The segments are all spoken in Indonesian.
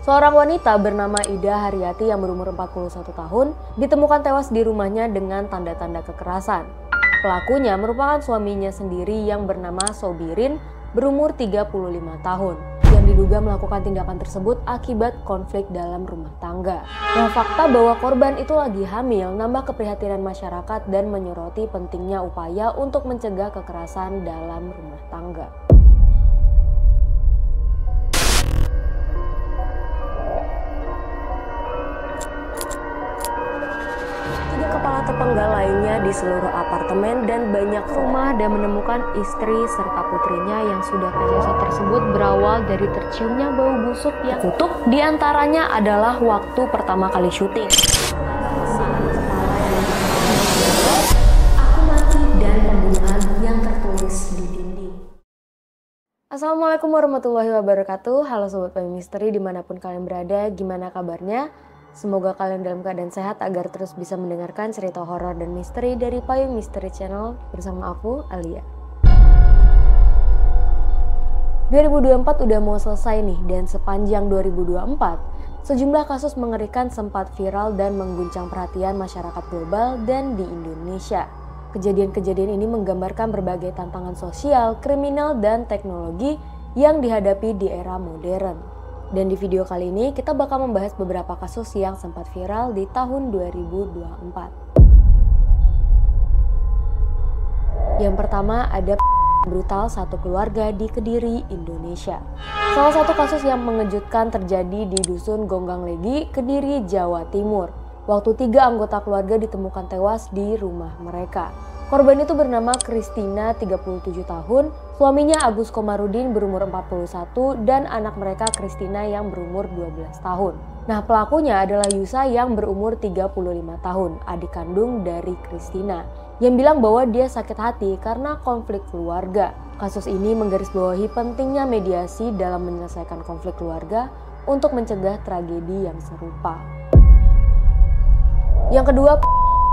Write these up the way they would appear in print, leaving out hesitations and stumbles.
Seorang wanita bernama Ida Haryati yang berumur 41 tahun ditemukan tewas di rumahnya dengan tanda-tanda kekerasan. Pelakunya merupakan suaminya sendiri yang bernama Sobirin berumur 35 tahun yang diduga melakukan tindakan tersebut akibat konflik dalam rumah tangga. Nah, fakta bahwa korban itu lagi hamil nambah keprihatinan masyarakat dan menyoroti pentingnya upaya untuk mencegah kekerasan dalam rumah tangga. Kepala terpenggal lainnya di seluruh apartemen dan banyak rumah dan menemukan istri serta putrinya yang sudah tewas tersebut berawal dari terciumnya bau busuk yang kutuk. Di antaranya adalah waktu pertama kali syuting. Aku mati dan pembunuhan yang tertulis di dinding. Assalamualaikum warahmatullahi wabarakatuh. Halo Sobat Payung Misteri dimanapun kalian berada, gimana kabarnya? Semoga kalian dalam keadaan sehat agar terus bisa mendengarkan cerita horor dan misteri dari Payung Misteri Channel bersama aku, Alia. 2024 udah mau selesai nih, dan sepanjang 2024, sejumlah kasus mengerikan sempat viral dan mengguncang perhatian masyarakat global dan di Indonesia. Kejadian-kejadian ini menggambarkan berbagai tantangan sosial, kriminal, dan teknologi yang dihadapi di era modern. Dan di video kali ini kita bakal membahas beberapa kasus yang sempat viral di tahun 2024. Yang pertama ada brutal satu keluarga di Kediri, Indonesia. Salah satu kasus yang mengejutkan terjadi di Dusun Gonggang Legi, Kediri, Jawa Timur. Waktu 3 anggota keluarga ditemukan tewas di rumah mereka. Korban itu bernama Kristina, 37 tahun, suaminya Agus Komarudin berumur 41, dan anak mereka Kristina yang berumur 12 tahun. Nah, pelakunya adalah Yusa yang berumur 35 tahun, adik kandung dari Kristina, yang bilang bahwa dia sakit hati karena konflik keluarga. Kasus ini menggarisbawahi pentingnya mediasi dalam menyelesaikan konflik keluarga untuk mencegah tragedi yang serupa. Yang kedua,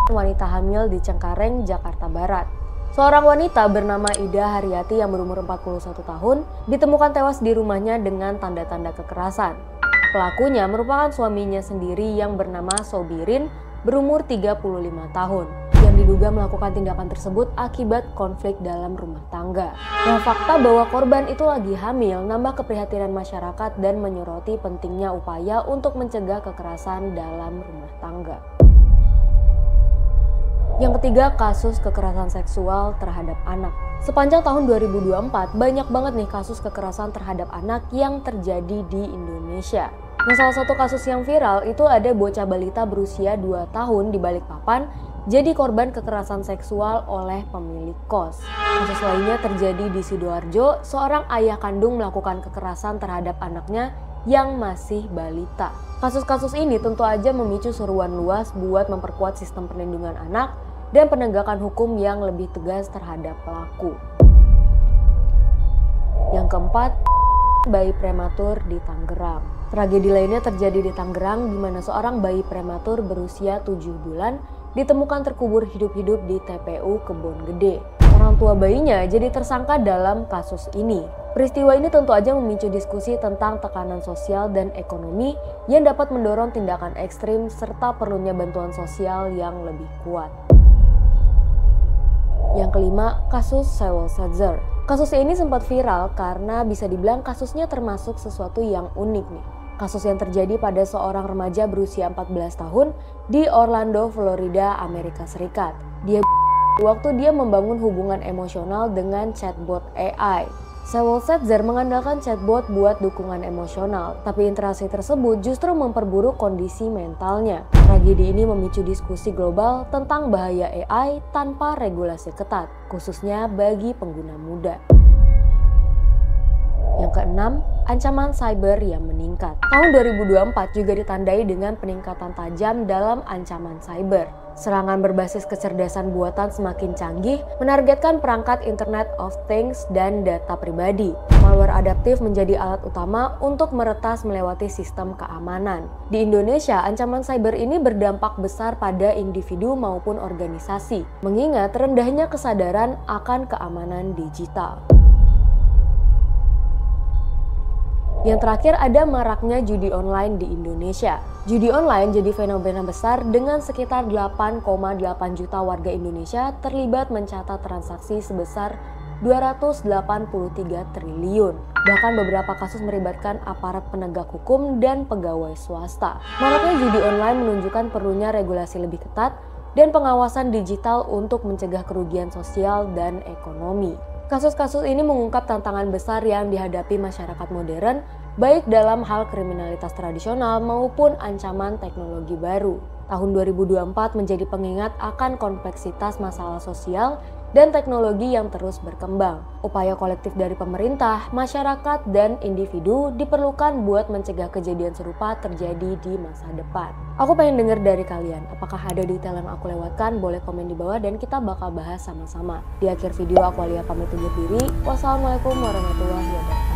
wanita hamil di Cengkareng, Jakarta Barat. Seorang wanita bernama Ida Haryati yang berumur 41 tahun ditemukan tewas di rumahnya dengan tanda-tanda kekerasan. Pelakunya merupakan suaminya sendiri yang bernama Sobirin berumur 35 tahun yang diduga melakukan tindakan tersebut akibat konflik dalam rumah tangga. Nah, fakta bahwa korban itu lagi hamil nambah keprihatinan masyarakat dan menyoroti pentingnya upaya untuk mencegah kekerasan dalam rumah tangga. Yang ketiga, kasus kekerasan seksual terhadap anak. Sepanjang tahun 2024, banyak banget nih kasus kekerasan terhadap anak yang terjadi di Indonesia. Nah, salah satu kasus yang viral itu ada bocah balita berusia 2 tahun di Balikpapan jadi korban kekerasan seksual oleh pemilik kos. Kasus lainnya terjadi di Sidoarjo, seorang ayah kandung melakukan kekerasan terhadap anaknya yang masih balita. Kasus-kasus ini tentu aja memicu seruan luas buat memperkuat sistem perlindungan anak dan penegakan hukum yang lebih tegas terhadap pelaku. Yang keempat, bayi prematur di Tangerang. Tragedi lainnya terjadi di Tangerang di mana seorang bayi prematur berusia 7 bulan ditemukan terkubur hidup-hidup di TPU Kebon Gede. Orang tua bayinya jadi tersangka dalam kasus ini. Peristiwa ini tentu aja memicu diskusi tentang tekanan sosial dan ekonomi yang dapat mendorong tindakan ekstrim serta perlunya bantuan sosial yang lebih kuat. Yang kelima, kasus Sewol Sadzer. Kasus ini sempat viral karena bisa dibilang kasusnya termasuk sesuatu yang unik nih. Kasus yang terjadi pada seorang remaja berusia 14 tahun di Orlando, Florida, Amerika Serikat. Dia waktu dia membangun hubungan emosional dengan chatbot AI. Sewol Sadzer mengandalkan chatbot buat dukungan emosional, tapi interaksi tersebut justru memperburuk kondisi mentalnya. Tragedi ini memicu diskusi global tentang bahaya AI tanpa regulasi ketat, khususnya bagi pengguna muda. Yang keenam, ancaman cyber yang meningkat. Tahun 2024 juga ditandai dengan peningkatan tajam dalam ancaman cyber. Serangan berbasis kecerdasan buatan semakin canggih, menargetkan perangkat Internet of Things dan data pribadi. Malware adaptif menjadi alat utama untuk meretas melewati sistem keamanan. Di Indonesia, ancaman cyber ini berdampak besar pada individu maupun organisasi, mengingat rendahnya kesadaran akan keamanan digital. Yang terakhir ada maraknya judi online di Indonesia. Judi online jadi fenomena besar dengan sekitar 8,8 juta warga Indonesia terlibat mencatat transaksi sebesar 283 triliun. Bahkan beberapa kasus melibatkan aparat penegak hukum dan pegawai swasta. Maraknya judi online menunjukkan perlunya regulasi lebih ketat dan pengawasan digital untuk mencegah kerugian sosial dan ekonomi. Kasus-kasus ini mengungkap tantangan besar yang dihadapi masyarakat modern, baik dalam hal kriminalitas tradisional maupun ancaman teknologi baru. Tahun 2024 menjadi pengingat akan kompleksitas masalah sosial dan teknologi yang terus berkembang. Upaya kolektif dari pemerintah, masyarakat, dan individu diperlukan buat mencegah kejadian serupa terjadi di masa depan. Aku pengen denger dari kalian, apakah ada detail yang aku lewatkan? Boleh komen di bawah dan kita bakal bahas sama-sama. Di akhir video aku Alia pamit undur diri. Wassalamualaikum warahmatullahi wabarakatuh.